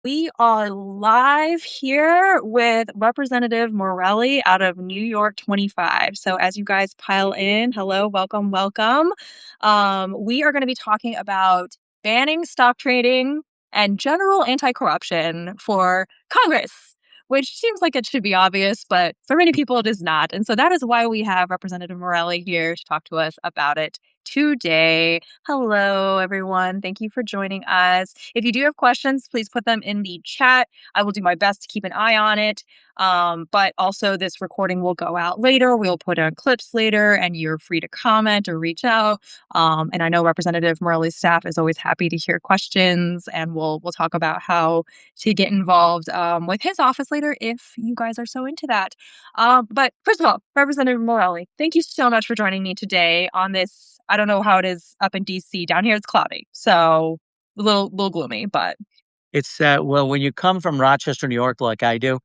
We are live here with Representative Morelle out of New York 25. So, as you guys pile in, hello, welcome, welcome. We are going to be talking about banning stock trading and general anti corruption for Congress, which seems like it should be obvious, but for many people it is not. And so, that is why we have Representative Morelle here to talk to us about it today. Hello, everyone. Thank you for joining us. If you do have questions, please put them in the chat. I will do my best to keep an eye on it. But also, this recording will go out later. We'll put on clips later, and you're free to comment or reach out. And I know Representative Morelli's staff is always happy to hear questions, and we'll talk about how to get involved with his office later if you guys are so into that. But first of all, Representative Morelle, thank you so much for joining me today on this. I don't know how it is up in DC. Down here, it's cloudy, so a little gloomy, but It's well, when you come from Rochester, New York, like I do,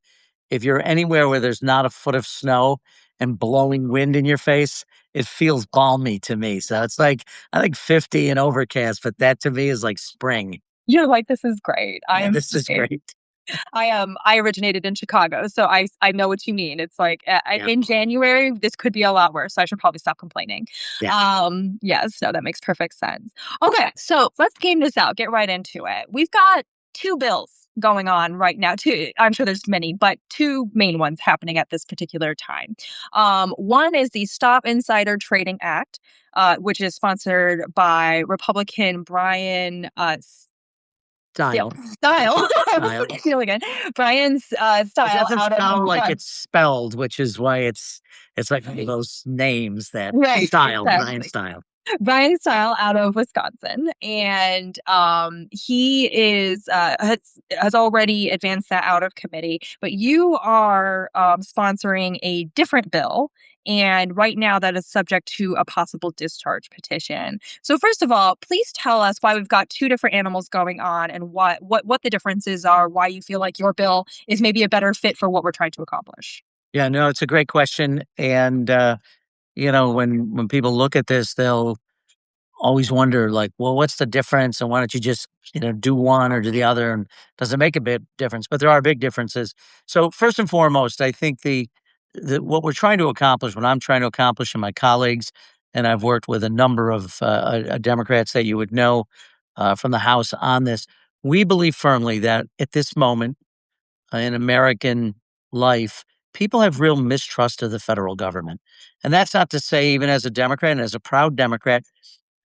if you're anywhere where there's not a foot of snow and blowing wind in your face, it feels balmy to me. So it's like, I think 50 and overcast, but that to me is like spring. you're like, this is great. I Yeah, am this is great. great. I originated in Chicago, so I know what you mean. It's like Yeah, in January, this could be a lot worse. So I should probably stop complaining. yeah. Yes, no, that makes perfect sense. Okay, so let's game this out. Get right into it. We've got two bills going on right now. Two, I'm sure there's many, but two main ones happening at this particular time. One is the Stop Insider Trading Act, which is sponsored by Republican Brian Style. Style. Style. Feeling it. Brian's It Style doesn't out of sound like Wisconsin. it's spelled, which is why it's like one of those names that Right, style, Brian exactly. Style. Brian Style out of Wisconsin, and he has already advanced that out of committee. But you are sponsoring a different bill, and right now that is subject to a possible discharge petition. So first of all, please tell us why we've got two different animals going on, and what the differences are. Why you feel like your bill is maybe a better fit for what we're trying to accomplish. Yeah, no, it's a great question. And when people look at this, they'll always wonder, like, well, what's the difference? And why don't you just, do one or do the other? And does it make a big difference? But there are big differences. So first and foremost, I think the what we're trying to accomplish, what I'm trying to accomplish, and my colleagues, and I've worked with a number of Democrats that you would know from the House on this. We believe firmly that at this moment in American life, people have real mistrust of the federal government. And that's not to say, even as a Democrat and as a proud Democrat,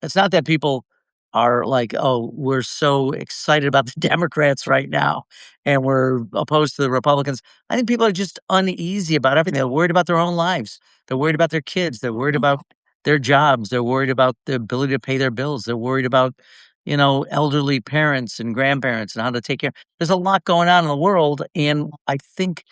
it's not that people are like, "Oh, we're so excited about the Democrats right now, and we're opposed to the Republicans." I think people are just uneasy about everything. They're worried about their own lives. They're worried about their kids. They're worried about their jobs. They're worried about the ability to pay their bills. They're worried about, elderly parents and grandparents and how to take care. There's a lot going on in the world, and I think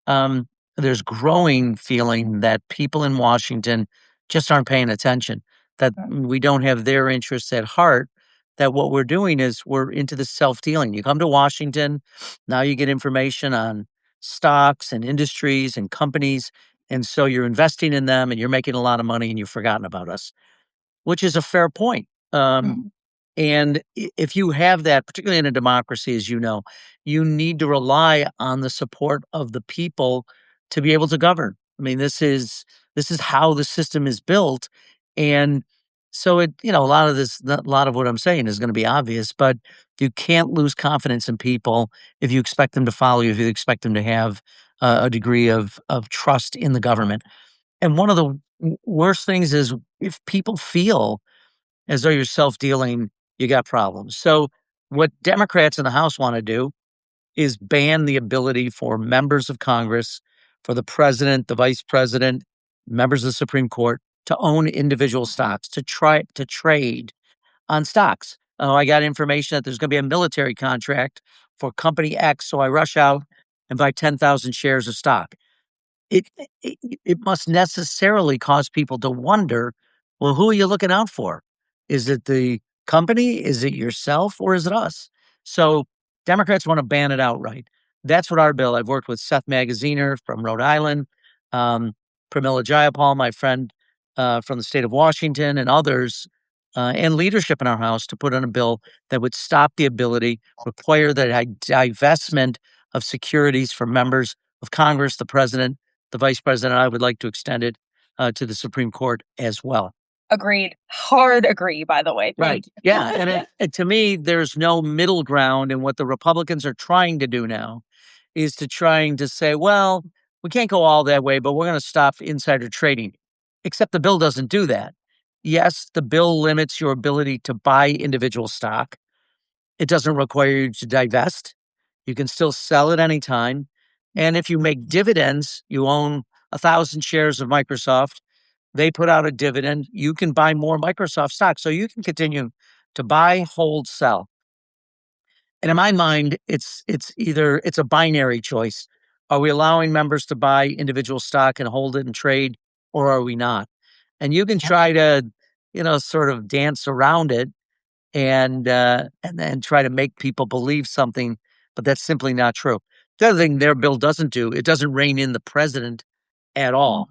um, there's growing feeling that people in Washington just aren't paying attention, that we don't have their interests at heart, that what we're doing is we're into the self-dealing. You come to Washington, now you get information on stocks and industries and companies, and so you're investing in them and you're making a lot of money and you've forgotten about us, which is a fair point. Mhm. And if you have that, particularly in a democracy, as you know, you need to rely on the support of the people to be able to govern. I mean, this is how the system is built, and so a lot of this, a lot of what I'm saying is going to be obvious, but you can't lose confidence in people if you expect them to follow you, if you expect them to have a degree of trust in the government. And one of the worst things is if people feel as though you're self-dealing, you got problems. So what Democrats in the House want to do is ban the ability for members of Congress, for the president, the vice president, members of the Supreme Court to own individual stocks, to try to trade on stocks. Oh, I got information that there's going to be a military contract for company X, so I rush out and buy 10,000 shares of stock. It must necessarily cause people to wonder, well, who are you looking out for? Is it the company? Is it yourself? Or is it us? So Democrats want to ban it outright. That's what our bill. I've worked with Seth Magaziner from Rhode Island, um, Pramila Jayapal, my friend from the state of Washington, and others and leadership in our House to put on a bill that would stop the ability, require the divestment of securities for members of Congress, the president, the vice president. I would like to extend it to the Supreme Court as well. Agreed. Hard agree, by the way. Right. Thank you. Yeah. And to me, there's no middle ground. And what the Republicans are trying to do now is to trying to say, well, we can't go all that way, but we're going to stop insider trading. Except the bill doesn't do that. Yes, the bill limits your ability to buy individual stock. It doesn't require you to divest. You can still sell at any time. And if you make dividends, you own 1,000 shares of Microsoft, they put out a dividend, you can buy more Microsoft stock. So you can continue to buy, hold, sell. And in my mind, it's a binary choice. Are we allowing members to buy individual stock and hold it and trade, or are we not? And you can try to, sort of dance around it and then try to make people believe something, but that's simply not true. The other thing their bill doesn't do, it doesn't rein in the president at all,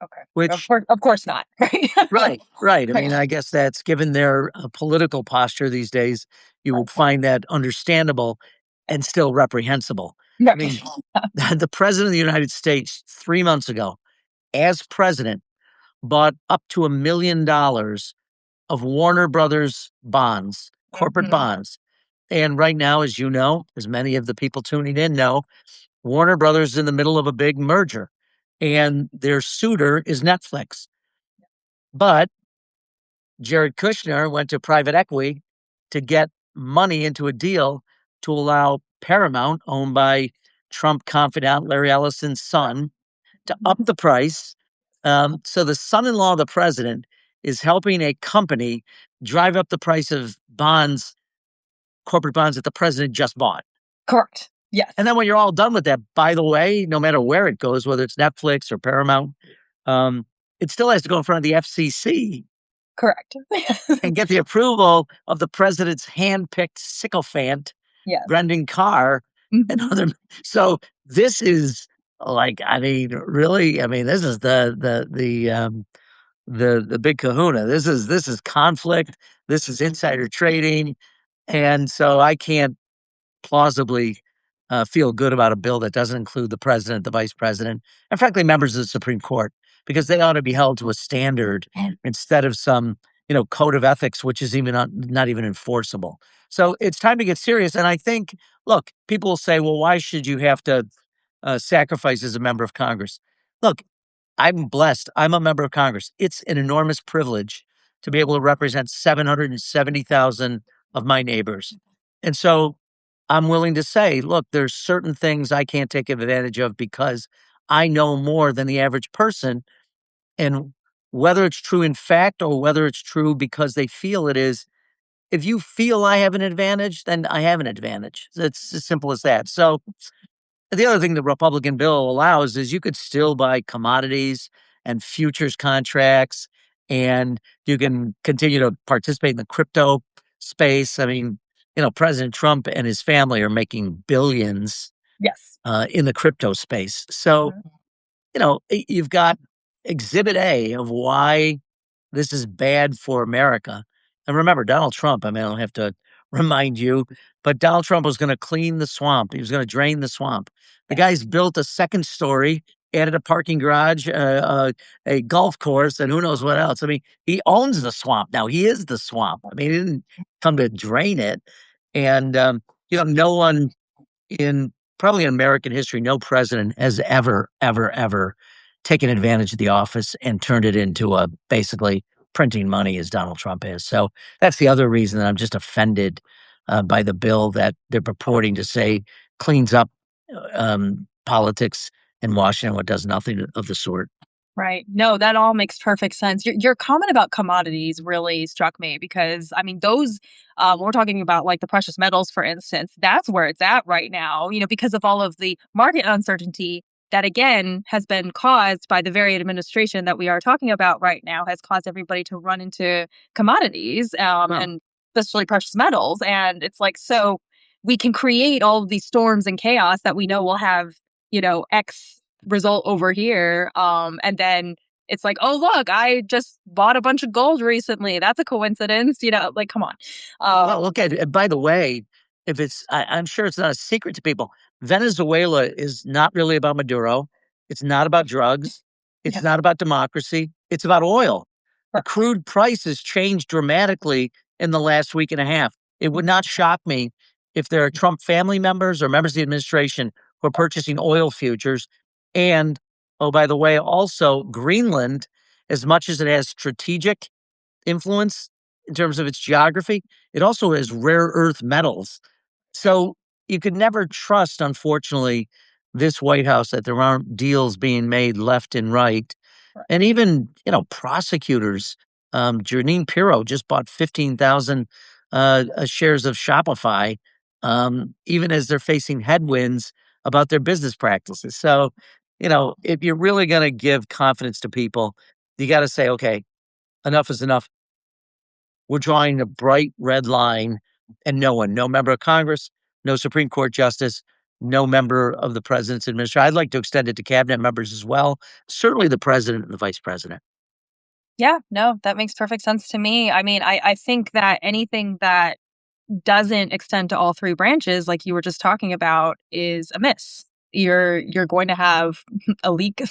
Okay. which Of course not. Right. right, right. I Right. mean, I guess that's given their political posture these days, you would find that understandable and still reprehensible. I Right. mean, the president of the United States 3 months ago, as president, bought up to $1 million of Warner Brothers bonds, corporate Mhm. bonds. And right now, as you know, as many of the people tuning in know, Warner Brothers is in the middle of a big merger, and their suitor is Netflix. But Jared Kushner went to private equity to get money into a deal to allow Paramount, owned by Trump confidant Larry Ellison's son, to up the price. So the son-in-law of the president is helping a company drive up the price of bonds, corporate bonds that the president just bought. Correct. Yes. And then when you're all done with that, by the way, no matter where it goes, whether it's Netflix or Paramount, um, it still has to go in front of the FCC Correct. and get the approval of the president's handpicked sycophant, Yes. Brendan Carr, and Mhm. other. So this is like, I mean, really, I mean, this is the big kahuna. This is conflict. This is insider trading, and so I can't plausibly feel good about a bill that doesn't include the president, the vice president, and frankly, members of the Supreme Court, because they ought to be held to a standard instead of some, code of ethics, which is even not even enforceable. So it's time to get serious. And I think, look, people will say, well, why should you have to sacrifice as a member of Congress? Look, I'm blessed. I'm a member of Congress. It's an enormous privilege to be able to represent 770,000 of my neighbors. And so I'm willing to say, look, there's certain things I can't take advantage of because I know more than the average person. And whether it's true in fact or whether it's true because they feel it is, if you feel I have an advantage, then I have an advantage. It's as simple as that. So the other thing the Republican bill allows is you could still buy commodities and futures contracts, and you can continue to participate in the crypto space. I mean, President Trump and his family are making billions Yes. in the crypto space. So, Mhm. you've got exhibit A of why this is bad for America. And remember, Donald Trump, I mean, I don't have to remind you, but Donald Trump was going to clean the swamp. He was going to drain the swamp. The Yes. guy's built a second story, added a parking garage, a golf course, and who knows what else. I mean, he owns the swamp now. He is the swamp. I mean, he didn't come to drain it. And, no one in probably in American history, no president has ever, ever, ever taken advantage of the office and turned it into a basically printing money as Donald Trump is. So that's the other reason that I'm just offended by the bill that they're purporting to say cleans up politics in Washington, what does nothing of the sort. Right. No, that all makes perfect sense. Your comment about commodities really struck me because, I mean, those, we're talking about like the precious metals, for instance, that's where it's at right now, because of all of the market uncertainty that, again, has been caused by the very administration that we are talking about right now, has caused everybody to run into commodities Well, and especially precious metals. And it's like, so we can create all of these storms and chaos that we know will have, X result over here. And then it's like, oh look, I just bought a bunch of gold recently. That's a coincidence, like come on. Well, okay. And by the way, if I'm sure it's not a secret to people. Venezuela is not really about Maduro. It's not about drugs. It's Yeah. not about democracy. It's about oil. The Right. crude price has changed dramatically in the last week and a half. It would not shock me if there are Trump family members or members of the administration who are purchasing oil futures. And, oh, by the way, also Greenland, as much as it has strategic influence in terms of its geography, it also has rare earth metals. So you could never trust, unfortunately, this White House that there aren't deals being made left and right. Right. And even, prosecutors, Janine Pirro just bought 15,000 shares of Shopify, even as they're facing headwinds about their business practices. So, if you're really going to give confidence to people, you got to say, okay, enough is enough. We're drawing a bright red line, and no member of Congress, no Supreme Court justice, no member of the president's administration. I'd like to extend it to cabinet members as well, certainly the president and the vice president. Yeah, no, that makes perfect sense to me. I mean, I think that anything that doesn't extend to all three branches, like you were just talking about, is a miss. You're going to have a leak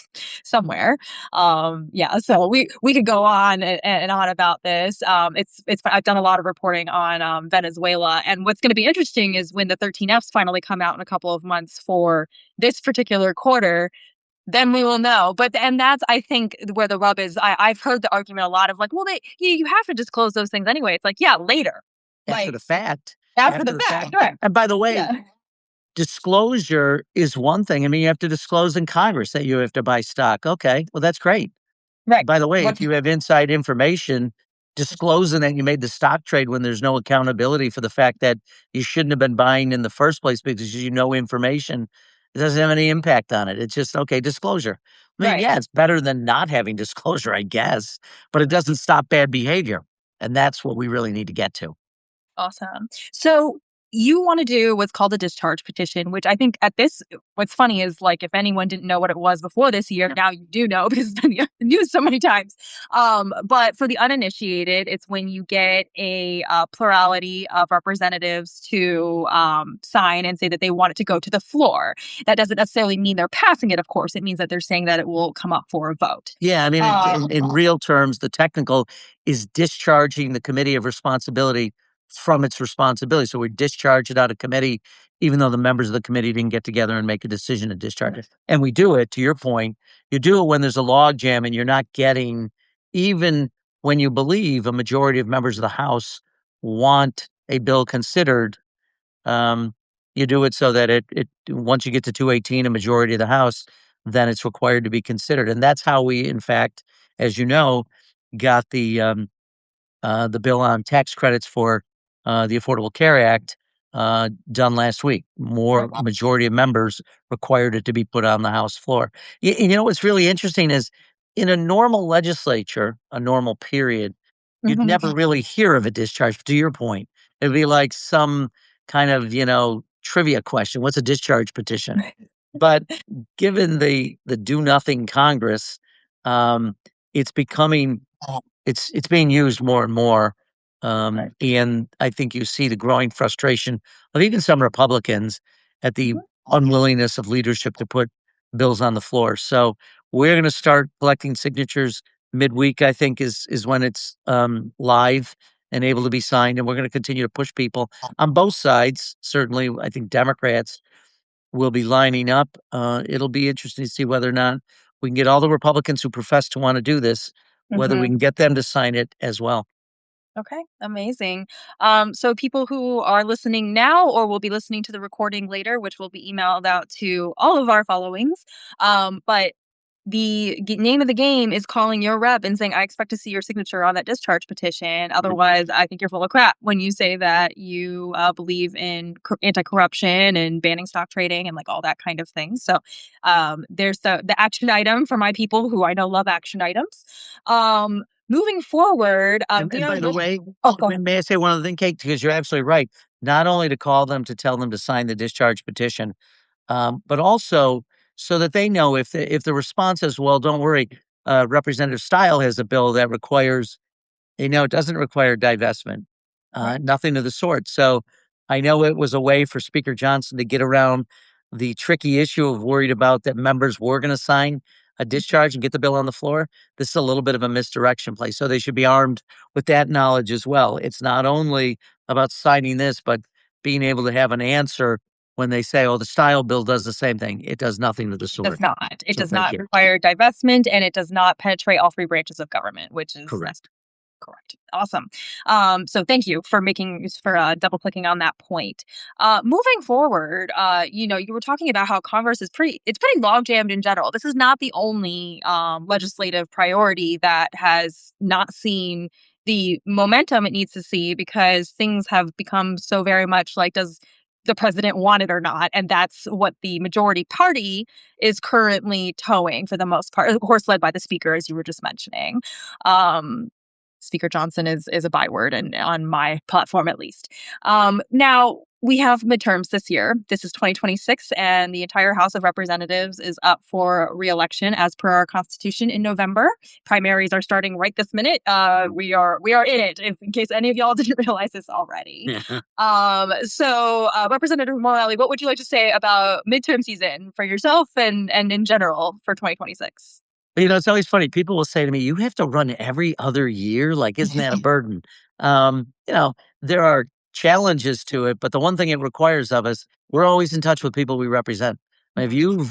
somewhere. Yeah, so we could go on and on about this. It's I've done a lot of reporting on Venezuela, and what's going to be interesting is when the 13Fs finally come out in a couple of months for this particular quarter, then we will know. But and that's, I think, where the rub is. I've heard the argument a lot of like, well, you have to disclose those things anyway. It's like, yeah, later, After like the fact. after After the the fact, fact. right? And by the way, Yeah, disclosure is one thing. I mean, you have to disclose in Congress that you have to buy stock. Okay, well, that's great. right. By the way, What? if you have inside information disclosing that you made the stock trade when there's no accountability for the fact that you shouldn't have been buying in the first place because you know information, it doesn't have any impact on it. It's just, okay, disclosure. I mean, Right. yeah, it's better than not having disclosure, I guess, but it doesn't stop bad behavior. And that's what we really need to get to. Awesome. So you want to do what's called a discharge petition, which I think what's funny is like if anyone didn't know what it was before this year, now you do know because it's been in the news so many times. But for the uninitiated, it's when you get a plurality of representatives to sign and say that they want it to go to the floor. That doesn't necessarily mean they're passing it, of course. It means that they're saying that it will come up for a vote. Yeah, I mean, in real terms, the technical is discharging the committee of responsibility from its responsibility. So we discharge it out of committee, even though the members of the committee didn't get together and make a decision to discharge it. And we do it, to your point, you do it when there's a log jam and you're not getting, even when you believe a majority of members of the House want a bill considered, um, you do it so that it once you get to 218, a majority of the House, then it's required to be considered. And that's how we, in fact, as you know, got the bill on tax credits for the Affordable Care Act done last week. More majority of members required it to be put on the House floor. What's really interesting is in a normal legislature, a normal period, you'd Mhm. never really hear of a discharge. To your point, it'd be like some kind of trivia question. What's a discharge petition? But given the do nothing Congress, um, it's becoming it's being used more and more, and I think you see the growing frustration of even some Republicans at the unwillingness of leadership to put bills on the floor. So we're going to start collecting signatures midweek. I think is when it's live and able to be signed, and we're going to continue to push people on both sides. Certainly, I think Democrats will be lining up. It'll be interesting to see whether or not we can get all the Republicans who profess to want to do this, whether we Mhm. can get them to sign it as well. Okay, amazing. So people who are listening now or will be listening to the recording later, which will be emailed out to all of our followings, but the name of the game is calling your rep and saying, "I expect to see your signature on that discharge petition. Otherwise, I think you're full of crap." When you say that you believe in anti-corruption and banning stock trading and like all that kind of thing. So there's the action item for my people who I know love action items. Moving forward, And by the way, Oh, go ahead. may I say one other thing, Kate? Because you're absolutely right. Not only to call them to tell them to sign the discharge petition, but also so that they know if the response is, well, don't worry, Representative Style has a bill that requires, it doesn't require divestment, Right. nothing of the sort. So I know it was a way for Speaker Johnson to get around the tricky issue of worried about that members were going to sign a discharge and get the bill on the floor. This is a little bit of a misdirection play. So they should be armed with that knowledge as well. It's not only about signing this, but being able to have an answer when they say, oh, the style bill does the same thing. It does nothing of the Does sort. not. It So does thank not you. require divestment, and it does not penetrate all three branches of government, which is Correct. correct. Awesome. So thank you for double clicking on that point. Moving forward, you were talking about how Congress it's pretty log jammed in general. This is not the only legislative priority that has not seen the momentum it needs to see, because things have become so very much like, does the president want it or not? And that's what the majority party is currently towing for the most part, of course, led by the speaker, as you were just mentioning. Um, Speaker Johnson is a byword, and on my platform at least. Now we have midterms this year. This is 2026, and the entire House of Representatives is up for re-election as per our Constitution in November. Primaries are starting right this minute. We are in it. If, in case any of y'all didn't realize this already. Representative Morelle, what would you like to say about midterm season for yourself and in general for 2026? It's always funny. People will say to me, "You have to run every other year? Like, isn't that a burden?" There are challenges to it, but the one thing it requires of us, we're always in touch with people we represent. If you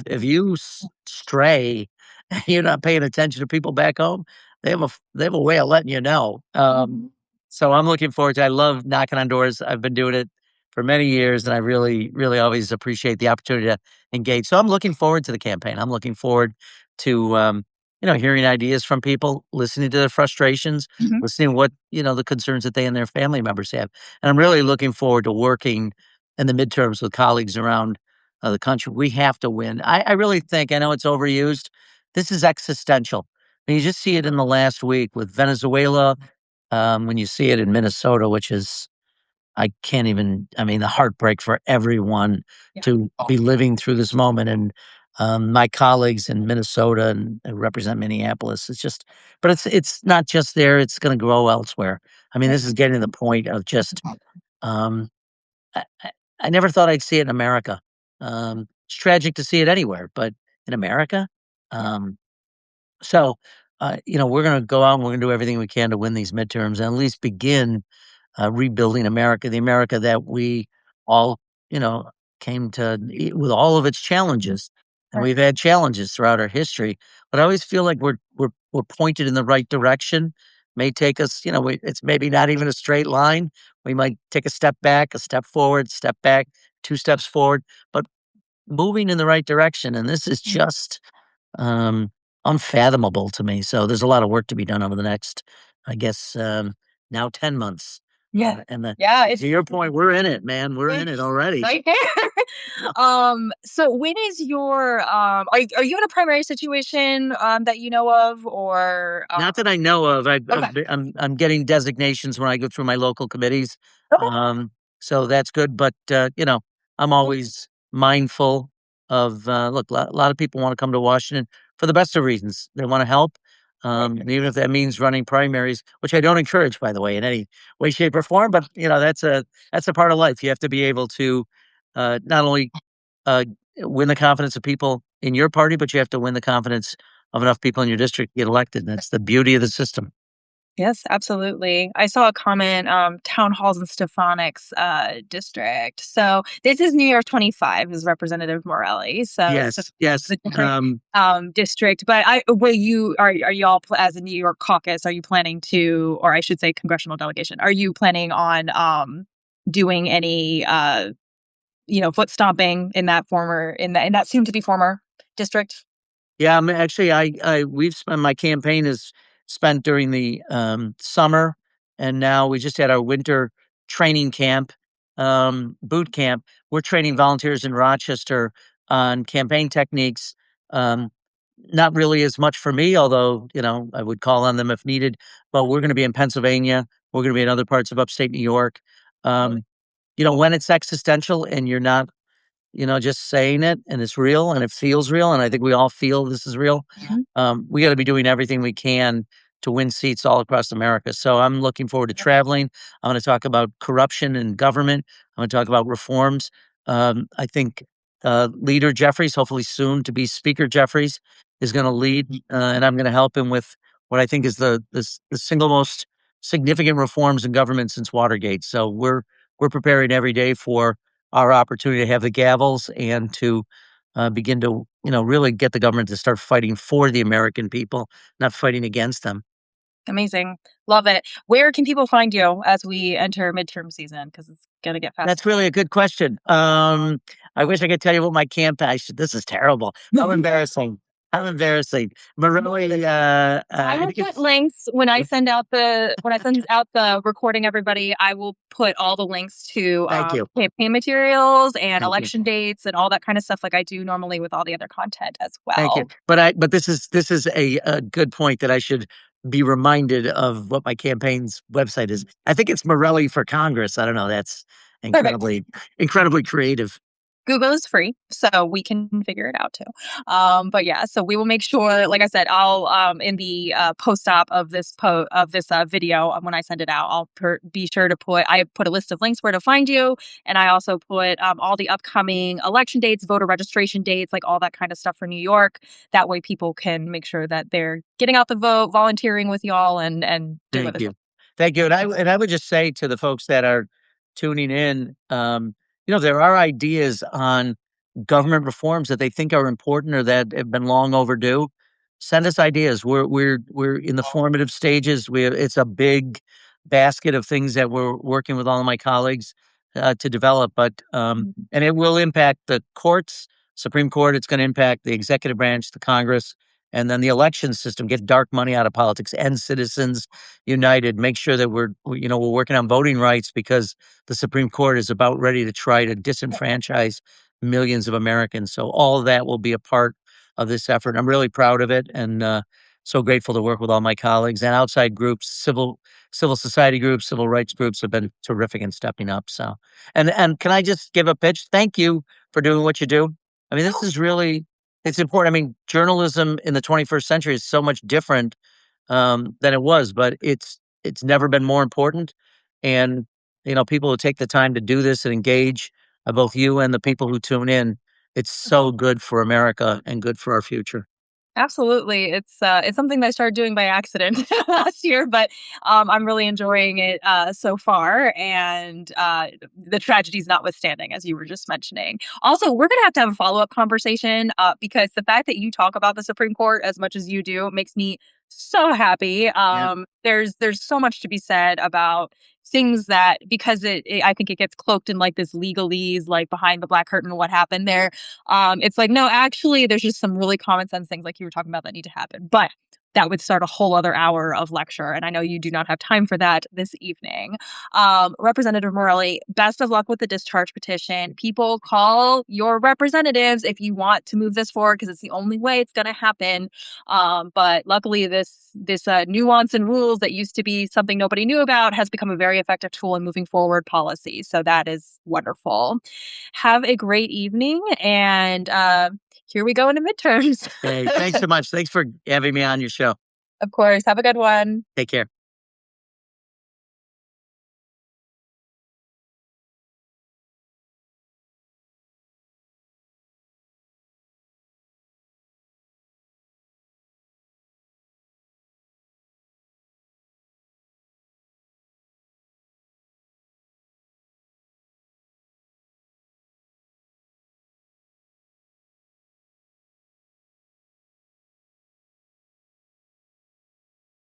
stray, and you're not paying attention to people back home, they have a way of letting you know. So I'm looking forward to. I love knocking on doors. I've been doing it for many years, and I really, really always appreciate the opportunity to engage. So I'm looking forward to the campaign. I'm looking forward to hearing ideas from people, listening to their frustrations, Mhm. listening to what, the concerns that they and their family members have. And I'm really looking forward to working in the midterms with colleagues around the country. We have to win. I really think, I know it's overused, this is existential. I mean, you just see it in the last week with Venezuela, when you see it in Minnesota, which is, I can't even, I mean, the heartbreak for everyone Yeah. to be living through this moment. And my colleagues in Minnesota and I represent Minneapolis. It's just, but it's not just there. It's going to grow elsewhere. I mean, this is getting to the point of just, um, I never thought I'd see it in America. It's tragic to see it anywhere, but in America, Yeah. um, so we're going to go out and we're going to do everything we can to win these midterms and at least begin rebuilding America, the America that we all, you know, came to with all of its challenges. And Right. we've had challenges throughout our history, but I always feel like we're pointed in the right direction. May take us, it's maybe not even a straight line. We might take a step back, a step forward, step back, two steps forward, but moving in the right direction. And this is just um, unfathomable to me. So there's a lot of work to be done over the next, I guess, now 10 months. Yeah. And Yeah. to your point, we're in it, man. We're in it It's already. right there. So when is your are you in a primary situation that you know of, or Not that I know of. okay. I'm getting designations when I go through my local committees. Okay. Um, so that's good. But I'm always mindful of look. A lot of people want to come to Washington for the best of reasons. They want to help, and even if that means running primaries, which I don't encourage, by the way, in any way, shape, or form. But that's a part of life. You have to be able to not only uh, win the confidence of people in your party, but you have to win the confidence of enough people in your district to get elected. That's the beauty of the system. Yes, absolutely. I saw a comment, town halls in Stefanik's district. So this is New York 25 is Representative Morelli. So Yes, yes. the different district. But will you are y'all as a New York caucus, are you planning to, or I should say congressional delegation, are you planning on doing any foot stomping in that soon to be former district? Yeah, I'm actually, we've spent my campaign is spent during the summer, and now we just had our winter training camp, boot camp. We're training volunteers in Rochester on campaign techniques. Um, Not really as much for me, although I would call on them if needed. But we're going to be in Pennsylvania. We're going to be in other parts of upstate New York. When it's existential and you're not just saying it, and it's real and it feels real. And I think we all feel this is real. Mhm. We got to be doing everything we can to win seats all across America. So I'm looking forward to traveling. I'm going to talk about corruption in government. I'm going to talk about reforms. I think Leader Jeffries, hopefully soon to be Speaker Jeffries, is going to lead, and I'm going to help him with what I think is the single most significant reforms in government since Watergate. So we're preparing every day for our opportunity to have the gavels and to begin to really get the government to start fighting for the American people, not fighting against them. Amazing. Love it. Where can people find you as we enter midterm season? Because it's gonna get fast. That's really a good question. I wish I could tell you what my campaign. This is terrible. How embarrassing. How embarrassing. Morelle, I I will think put it's. links when I send out the recording, everybody. I will put all the links to Thank you. campaign materials and Thank you. election dates and all that kind of stuff, like I do normally with all the other content as Thank you. well. But this is a good point that I should be reminded of what my campaign's website is. I think it's Morelle for Congress. I don't know. That's Perfect. incredibly creative. Google is free, so we can figure it out too. But yeah, so we will make sure, like I said, I'll in the post-op of this video, when I send it out, be sure to put a list of links where to find you, and I also put all the upcoming election dates, voter registration dates, like all that kind of stuff for New York. That way, people can make sure that they're getting out the vote, volunteering with y'all, and doing Thank other stuff. you. Thank you. And I would just say to the folks that are tuning in, there are ideas on government reforms that they think are important or that have been long overdue. Send us ideas. We're in the formative stages. It's a big basket of things that we're working with all of my colleagues to develop, but and it will impact the courts, Supreme Court. It's going to impact the executive branch, the Congress, and then the election system. Get dark money out of politics and citizens united. Make sure that we're working on voting rights because the Supreme Court is about ready to try to disenfranchise millions of Americans. So all of that will be a part of this effort. I'm really proud of it and so grateful to work with all my colleagues and outside groups, civil society groups, civil rights groups have been terrific in stepping up. So, and can I just give a pitch? Thank you for doing what you do. I mean, this is really it's important. I mean, journalism in the 21st century is so much different than it was, but it's never been more important. And people who take the time to do this and engage, both you and the people who tune in, it's so good for America and good for our future. Absolutely. It's something that I started doing by accident last year, but I'm really enjoying it so far, and the tragedies notwithstanding, as you were just mentioning. Also, we're gonna have a follow-up conversation because the fact that you talk about the Supreme Court as much as you do makes me so happy. Yeah. There's so much to be said about things that, because I think it gets cloaked in like this legalese, like behind the black curtain, what happened there. It's like, no, actually, there's just some really common sense things like you were talking about that need to happen. But that would start a whole other hour of lecture. And I know you do not have time for that this evening. Representative Morelle, best of luck with the discharge petition. People, call your representatives if you want to move this forward because it's the only way it's going to happen. But luckily, this nuance and rules that used to be something nobody knew about has become a very effective tool in moving forward policy. So that is wonderful. Have a great evening, and here we go into midterms. Hey, thanks so much. Thanks for having me on your show. Of course. Have a good one. Take care.